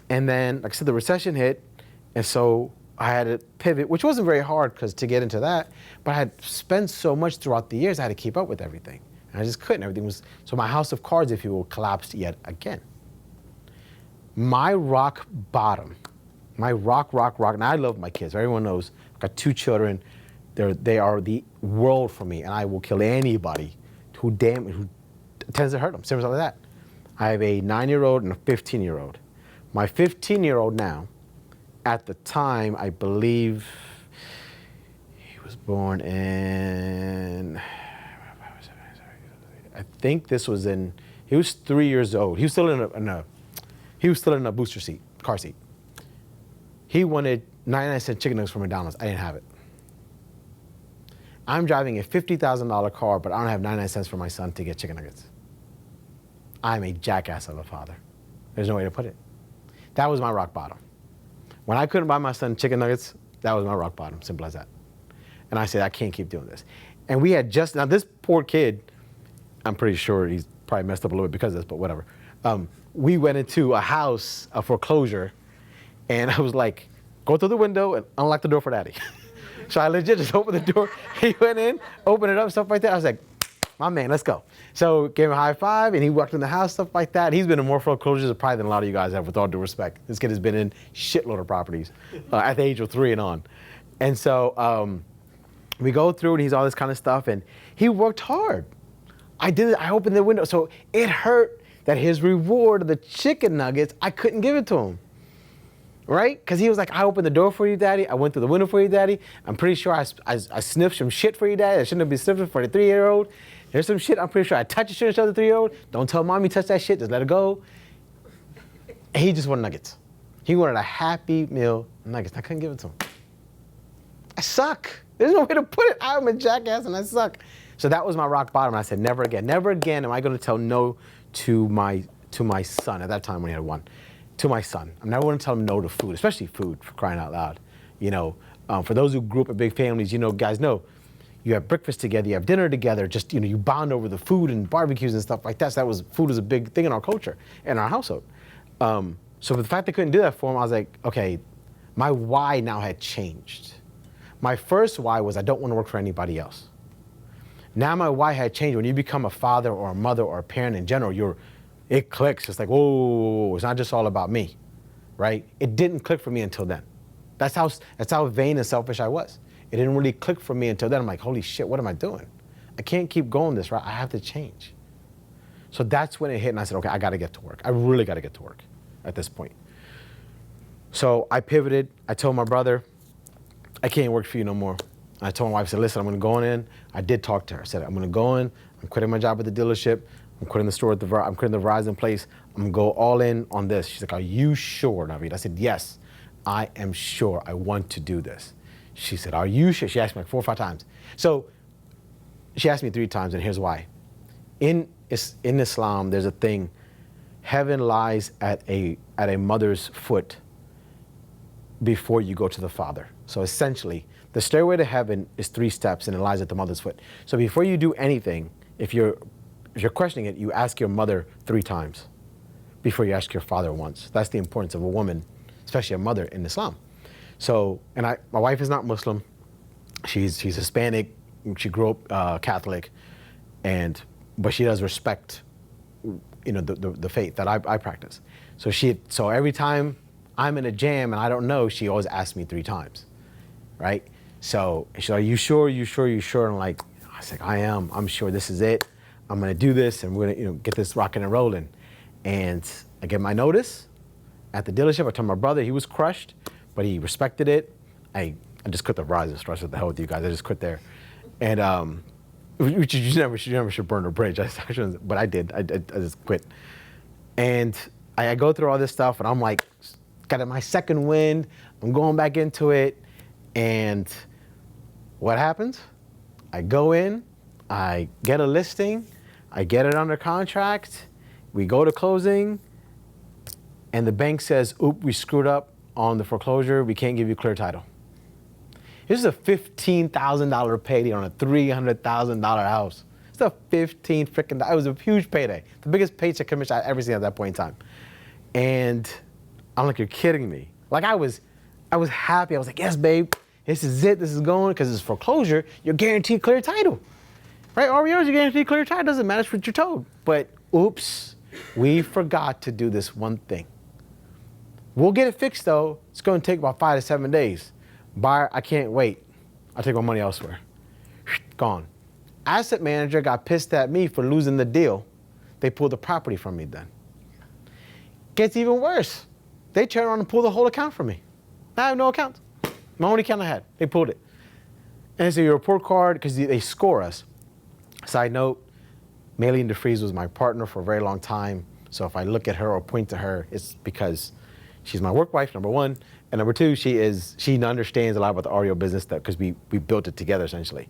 And then, like I said, the recession hit. And so I had to pivot, which wasn't very hard to get into that, but I had spent so much throughout the years, I had to keep up with everything. And I just couldn't. So my house of cards, if you will, collapsed yet again. My rock bottom My rock, and I love my kids. Everyone knows I've got 2 children. They are the world for me, and I will kill anybody who tends to hurt them. Simple as that. I have a 9-year-old and a 15-year-old. My 15-year-old now, at the time, I believe he was born in, I think this was he was 3 years old. He was still in a booster seat, car seat. He wanted 99-cent chicken nuggets from McDonald's. I didn't have it. I'm driving a $50,000 car, but I don't have 99 cents for my son to get chicken nuggets. I'm a jackass of a father. There's no way to put it. That was my rock bottom. When I couldn't buy my son chicken nuggets, that was my rock bottom, simple as that. And I said, I can't keep doing this. And we had now this poor kid, I'm pretty sure he's probably messed up a little bit because of this, but whatever. We went into a house, a foreclosure, and I was like, go through the window and unlock the door for daddy. So I legit just opened the door. He went in, opened it up, stuff like that. I was like, my man, let's go. So gave him a high five, and he walked in the house, stuff like that. He's been in more foreclosures probably than a lot of you guys have, with all due respect. This kid has been in shitload of properties at the age of 3 and on. And so we go through, and he's all this kind of stuff, and he worked hard. I did it. I opened the window. So it hurt that his reward of the chicken nuggets, I couldn't give it to him. Right? Because he was like, I opened the door for you, daddy. I went through the window for you, daddy. I'm pretty sure I sniffed some shit for you, daddy. I shouldn't have been sniffing for the 3-year-old. There's some shit I'm pretty sure I touched the shit and showed the 3-year-old. Don't tell mommy touch that shit. Just let it go. And he just wanted nuggets. He wanted a Happy Meal nuggets. I couldn't give it to him. I suck. There's no way to put it. I'm a jackass and I suck. So that was my rock bottom. And I said, never again. Never again am I going to tell no to my son. At that time when he had 1. To my son. I'm never going to tell him no to food, especially food, for crying out loud. You know, for those who grew up in big families, you know, guys know, you have breakfast together, you have dinner together, just, you know, you bond over the food and barbecues and stuff like that. So food was a big thing in our culture, in our household. So the fact they couldn't do that for him, I was like, okay, my why now had changed. My first why was I don't want to work for anybody else. Now my why had changed. When you become a father or a mother or a parent in general, it clicks. It's like, whoa, it's not just all about me, right? It didn't click for me until then. That's how vain and selfish I was. It didn't really click for me until then. I'm like, holy shit, what am I doing? I can't keep going this route. I have to change. So that's when it hit, and I said, okay, I got to get to work. I really got to get to work at this point. So I pivoted. I told my brother, I can't work for you no more. I told my wife, I said, listen, I'm going to go in. I did talk to her. I said, I'm going to go in. I'm quitting my job at the dealership. I'm quitting the store I'm quitting the Verizon place. I'm gonna go all in on this. She's like, are you sure, Navid? I said, yes, I am sure. I want to do this. She said, are you sure? She asked me like 4 or 5 times. So she asked me 3 times, and here's why. In Islam, there's a thing, heaven lies at a mother's foot before you go to the father. So essentially, the stairway to heaven is 3 steps, and it lies at the mother's foot. So before you do anything, if you're questioning it, you ask your mother 3 times before you ask your father once. That's the importance of a woman, especially a mother in Islam. So, and my wife is not Muslim. She's Hispanic. She grew up Catholic, but she does respect, you know, the faith that I practice. So every time I'm in a jam and I don't know, she always asks me 3 times, right? So she's like, are you sure? You sure? You sure? And I was like, I am. I'm sure this is it. I'm gonna do this, and we're gonna, you know, get this rocking and rolling. And I get my notice at the dealership. I told my brother, he was crushed, but he respected it. I just quit the Verizon store. What the hell with you guys? I just quit there, and which you never should burn a bridge. But I did. I just quit, and I go through all this stuff, and I'm like, got my second wind. I'm going back into it, and what happens? I go in, I get a listing, I get it under contract, we go to closing, and the bank says, oop, we screwed up on the foreclosure, we can't give you clear title. This is a $15,000 payday on a $300,000 house. It's a it was a huge payday. The biggest paycheck commission I'd ever seen at that point in time. And I'm like, you're kidding me. Like I was happy. I was like, yes, babe, this is it, this is going, because it's foreclosure, you're guaranteed clear title. Right, REOs, you're guaranteed clear title, doesn't matter what you're told. But oops, we forgot to do this one thing. We'll get it fixed though. It's going to take about 5 to 7 days. Buyer, I can't wait. I'll take my money elsewhere. Gone. Asset manager got pissed at me for losing the deal. They pulled the property from me then. Gets even worse. They turn around and pull the whole account from me. I have no account. My only account I had. They pulled it. And it's a report card because they score us. Side note, Maylene DeFries was my partner for a very long time. So if I look at her or point to her, it's because she's my work wife, number one. And number two, she understands a lot about the REO business because we built it together essentially.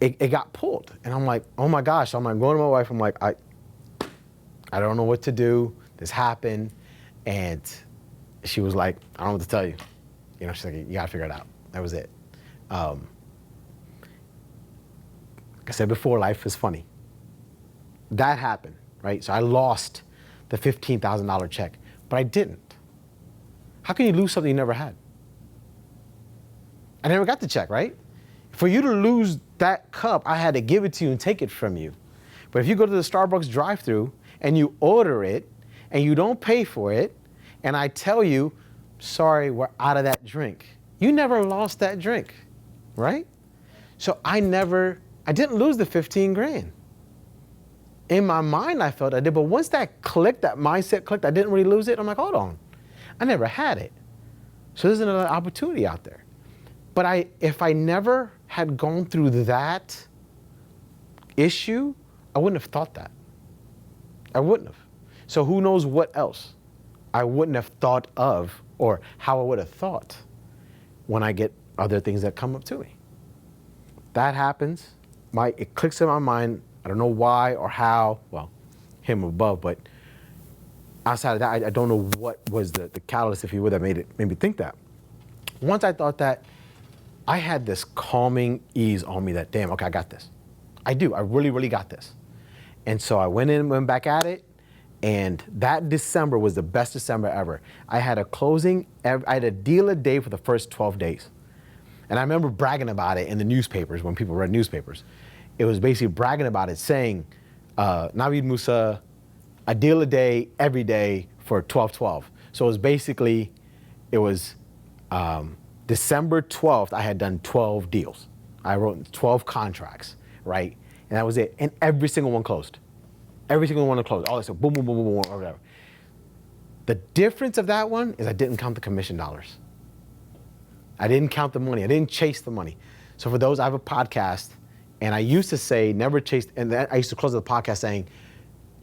It got pulled. And I'm like, oh my gosh. So I'm like going to my wife, I'm like, I don't know what to do. This happened. And she was like, I don't know what to tell you. You know, she's like, you gotta figure it out. That was it. Like I said before, life is funny. That happened, right? So I lost the $15,000 check, but I didn't. How can you lose something you never had? I never got the check, right? For you to lose that cup, I had to give it to you and take it from you. But if you go to the Starbucks drive-thru and you order it and you don't pay for it, and I tell you, sorry, we're out of that drink. You never lost that drink, right? So I didn't lose the 15 grand. In my mind, I felt I did, but once that clicked, that mindset clicked, I didn't really lose it. I'm like, hold on, I never had it. So there's another opportunity out there. But if I never had gone through that issue, I wouldn't have thought that. I wouldn't have. So who knows what else I wouldn't have thought of or how I would have thought when I get other things that come up to me. That happens. It clicks in my mind. I don't know why or how. Well, him above, but outside of that, I don't know what was the catalyst, if you would, that made me think that. Once I thought that, I had this calming ease on me that, damn, okay, I got this. I do. I really, really got this. And so I went back at it. And that December was the best December ever. I had a deal a day for the first 12 days. And I remember bragging about it in the newspapers when people read newspapers. It was basically bragging about it, saying, Navid Moosa, a deal a day, every day for 12-12. So it was December 12th, I had done 12 deals. I wrote 12 contracts, right? And that was it. And every single one closed. Every single one closed. All this, so boom, boom, boom, boom, boom, or whatever. The difference of that one is I didn't count the commission dollars. I didn't count the money. I didn't chase the money. So for those, I have a podcast, and I used to say never chase, and I used to close the podcast saying,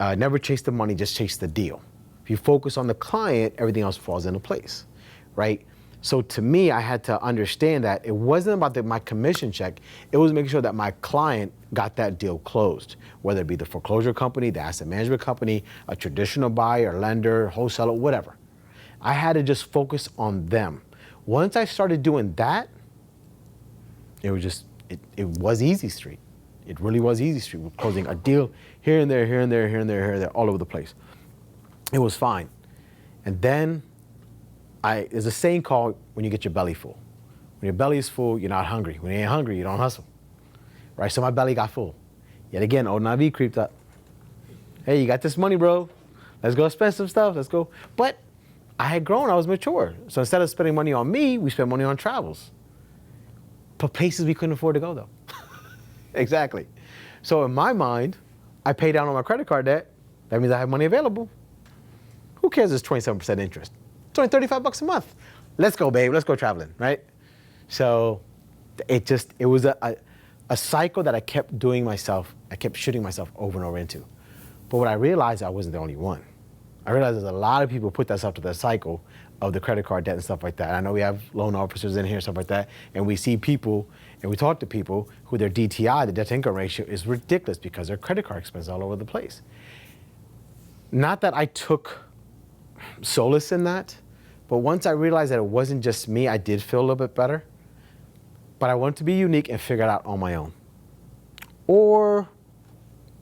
never chase the money, just chase the deal. If you focus on the client, everything else falls into place, right? So to me, I had to understand that it wasn't about my commission check. It was making sure that my client got that deal closed, whether it be the foreclosure company, the asset management company, a traditional buyer, lender, wholesaler, whatever. I had to just focus on them. Once I started doing that, it was easy street. It really was easy street. We're closing a deal here and there, here and there, here and there, here and there, all over the place. It was fine. And then there's a saying called when you get your belly full. When your belly is full, you're not hungry. When you ain't hungry, you don't hustle. Right? So my belly got full. Yet again, old Navid creeped up. Hey, you got this money, bro. Let's go spend some stuff. Let's go. But I had grown. I was mature. So instead of spending money on me, we spent money on travels. But places we couldn't afford to go, though. Exactly. So in my mind, I pay down on my credit card debt. That means I have money available. Who cares if it's 27% interest? It's only $35 a month. Let's go, babe. Let's go traveling, right? So it was a cycle that I kept doing myself. I kept shooting myself over and over into. But what I realized, I wasn't the only one. I realized there's a lot of people put themselves to that cycle of the credit card debt and stuff like that. I know we have loan officers in here and stuff like that, and we see people and we talk to people who their DTI, the debt to income ratio, is ridiculous because their credit card expenses all over the place. Not that I took solace in that, but once I realized that it wasn't just me, I did feel a little bit better. But I wanted to be unique and figure it out on my own. Or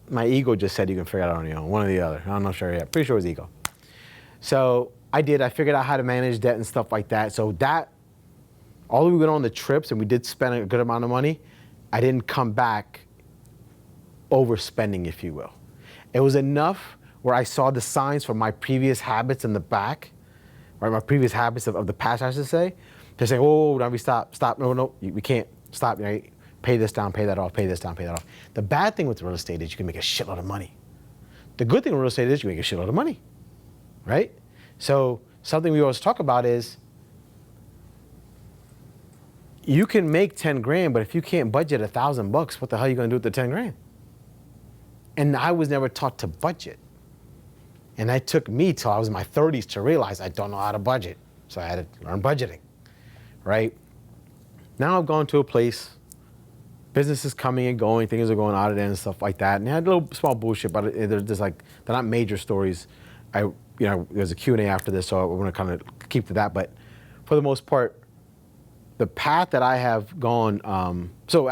my ego just said you can figure it out on your own, one or the other. I'm not sure yet. Pretty sure it was ego. So I figured out how to manage debt and stuff like that. So that, although we went on the trips and we did spend a good amount of money, I didn't come back overspending, if you will. It was enough where I saw the signs from my previous habits in the back, right? My previous habits of the past, I should say. They're saying, "Oh, Navid, stop, no, we can't stop. Right? Pay this down, pay that off, pay this down, pay that off." The bad thing with real estate is you can make a shitload of money. The good thing with real estate is you make a shitload of money, right? So something we always talk about is you can make 10 grand, but if you can't budget $1,000, what the hell are you gonna do with the 10 grand? And I was never taught to budget. And it took me till I was in my 30s to realize I don't know how to budget. So I had to learn budgeting, right? Now I've gone to a place, business is coming and going, things are going out of there and stuff like that. And I had a little small bullshit, but they're not major stories. There's a Q&A after this, so I want to kind of keep to that. But for the most part, the path that I have gone, so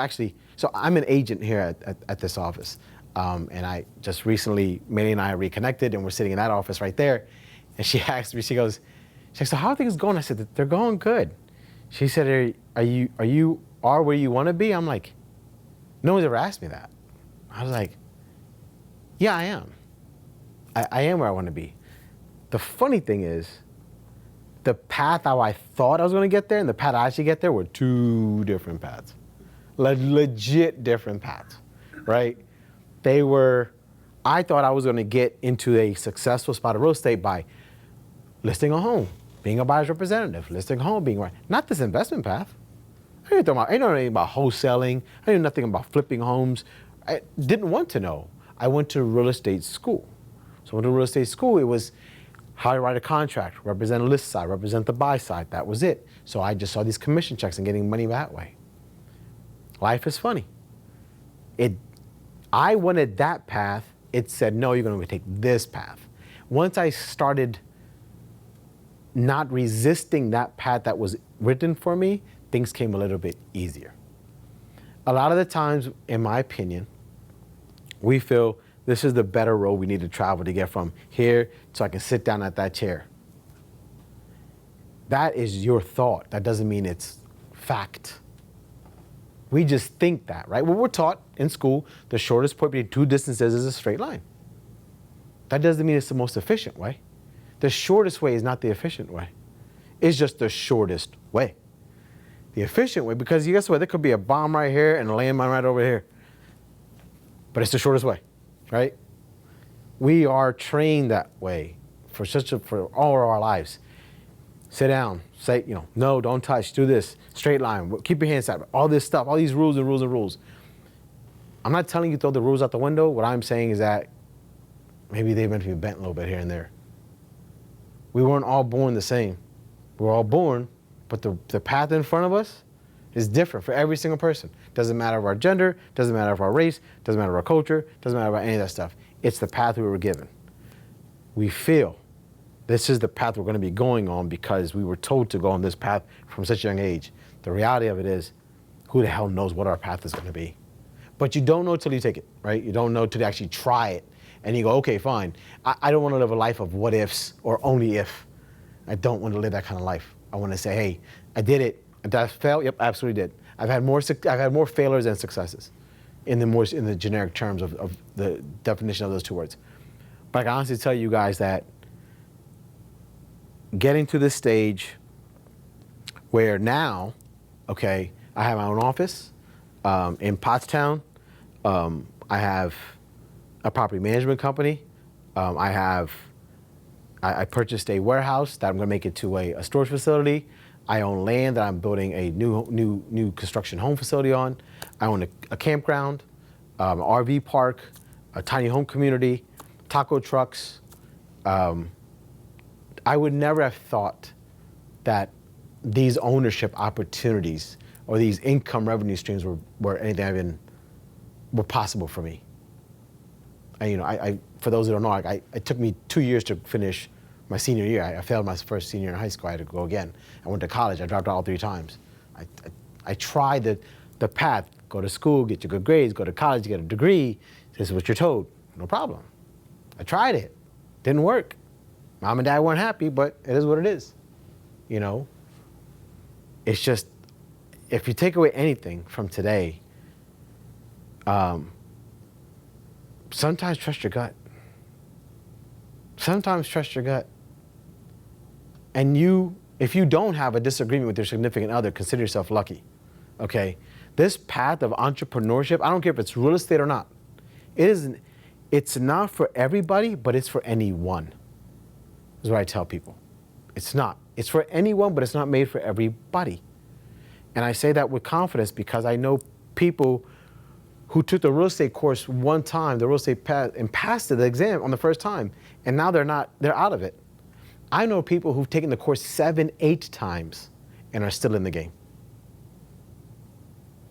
I'm an agent here at this office. And I just recently, Manny and I reconnected and we're sitting in that office right there. And she asked me, she's like, "So how are things going?" I said, "They're going good." She said, are you where you want to be?" I'm like, no one's ever asked me that. I was like, yeah, I am. I am where I want to be. The funny thing is, the path how I thought I was going to get there and the path I actually get there were two different paths. Legit different paths, right? I thought I was going to get into a successful spot of real estate by listing a home, being a buyer's representative, listing a home, not this investment path. I didn't know anything about wholesaling. I knew nothing about flipping homes. I didn't want to know. I went to real estate school. So when I went to real estate school, it was how to write a contract, represent a list side, represent the buy side. That was it. So I just saw these commission checks and getting money that way. Life is funny. I wanted that path. It said, no, you're going to take this path. Once I started not resisting that path that was written for me, things came a little bit easier. A lot of the times, in my opinion, we feel this is the better road we need to travel to get from here so I can sit down at that chair. That is your thought. That doesn't mean it's fact. We just think that, right? Well, we're taught in school the shortest point between two distances is a straight line. That doesn't mean it's the most efficient way. The shortest way is not the efficient way. It's just the shortest way. The efficient way, because guess what? There could be a bomb right here and a landmine right over here. But it's the shortest way, right? We are trained that way for all of our lives. Sit down, say, no, don't touch, do this, straight line, keep your hands out, all this stuff, all these rules and rules and rules. I'm not telling you to throw the rules out the window. What I'm saying is that maybe they're meant to be bent a little bit here and there. We weren't all born the same. We're all born, but the path in front of us is different for every single person. Doesn't matter of our gender, doesn't matter of our race, doesn't matter of our culture, doesn't matter about any of that stuff. It's the path we were given. We feel this is the path we're going to be going on because we were told to go on this path from such a young age. The reality of it is, who the hell knows what our path is going to be? But you don't know till you take it, right? You don't know till you actually try it. And you go, okay, fine. I don't want to live a life of what ifs or only if. I don't want to live that kind of life. I want to say, hey, I did it. Did I fail? Yep, I absolutely did. I've had more failures than successes in the generic terms of the definition of those two words. But I can honestly tell you guys that getting to this stage where now, okay, I have my own office in Pottstown. I have a property management company. I purchased a warehouse that I'm going to make it to a storage facility. I own land that I'm building a new construction home facility on. I own a campground, an RV park, a tiny home community, taco trucks. I would never have thought that these ownership opportunities or these income revenue streams were possible for me. For those who don't know, it took me 2 years to finish my senior year. I failed my first senior year in high school. I had to go again. I went to college. I dropped out all 3 times. I tried the path. Go to school, get your good grades, go to college, get a degree. This is what you're told. No problem. I tried it. Didn't work. Mom and dad weren't happy, but it is what it is. It's just, if you take away anything from today, sometimes trust your gut. Sometimes trust your gut. And if you don't have a disagreement with your significant other, consider yourself lucky, okay? This path of entrepreneurship, I don't care if it's real estate or not, it's not for everybody, but it's for anyone, is what I tell people. It's not. It's for anyone, but it's not made for everybody. And I say that with confidence because I know people who took the real estate course one time, the real estate path, and passed the exam on the first time, and now they're out of it. I know people who've taken the course 7, 8 times and are still in the game.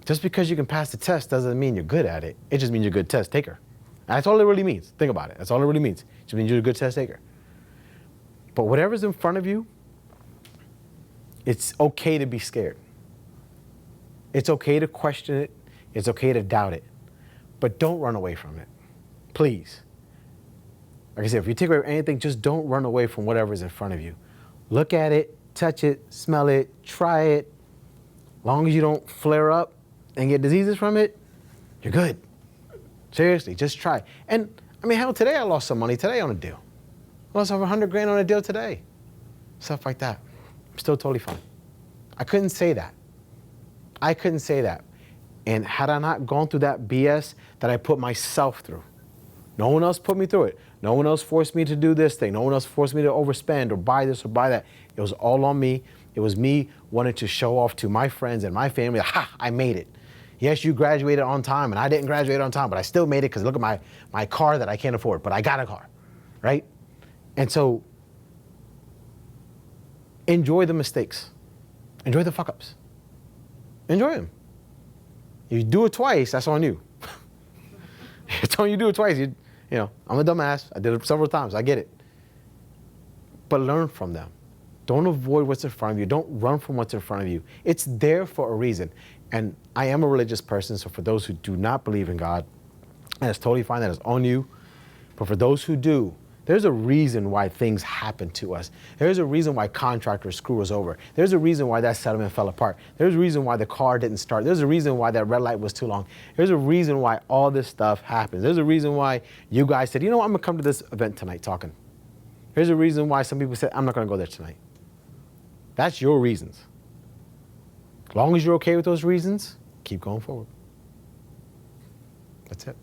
Just because you can pass the test doesn't mean you're good at it. It just means you're a good test taker. That's all it really means. Think about it. That's all it really means. It just means you're a good test taker. But whatever's in front of you, it's okay to be scared. It's okay to question it. It's okay to doubt it. But don't run away from it. Please. Like I said, if you take away anything, just don't run away from whatever's in front of you. Look at it, touch it, smell it, try it. As long as you don't flare up and get diseases from it, you're good. Seriously, just try. And I mean, hell, today I lost some money today on a deal. I lost over 100 grand on a deal today. Stuff like that. I'm still totally fine. I couldn't say that. I couldn't say that. And had I not gone through that BS that I put myself through, no one else put me through it. No one else forced me to do this thing. No one else forced me to overspend or buy this or buy that. It was all on me. It was me wanting to show off to my friends and my family, ha, I made it. Yes, you graduated on time and I didn't graduate on time, but I still made it because look at my car that I can't afford, but I got a car, right? And so enjoy the mistakes. Enjoy the fuck-ups. Enjoy them. If you do it twice, that's on you. It's on you do it twice. You know, I'm a dumbass. I did it several times. I get it. But learn from them. Don't avoid what's in front of you. Don't run from what's in front of you. It's there for a reason. And I am a religious person, so for those who do not believe in God, that's totally fine. That is on you. But for those who do, there's a reason why things happen to us. There's a reason why contractors screw us over. There's a reason why that settlement fell apart. There's a reason why the car didn't start. There's a reason why that red light was too long. There's a reason why all this stuff happens. There's a reason why you guys said, you know what, I'm going to come to this event tonight talking. There's a reason why some people said, I'm not going to go there tonight. That's your reasons. As long as you're okay with those reasons, keep going forward. That's it.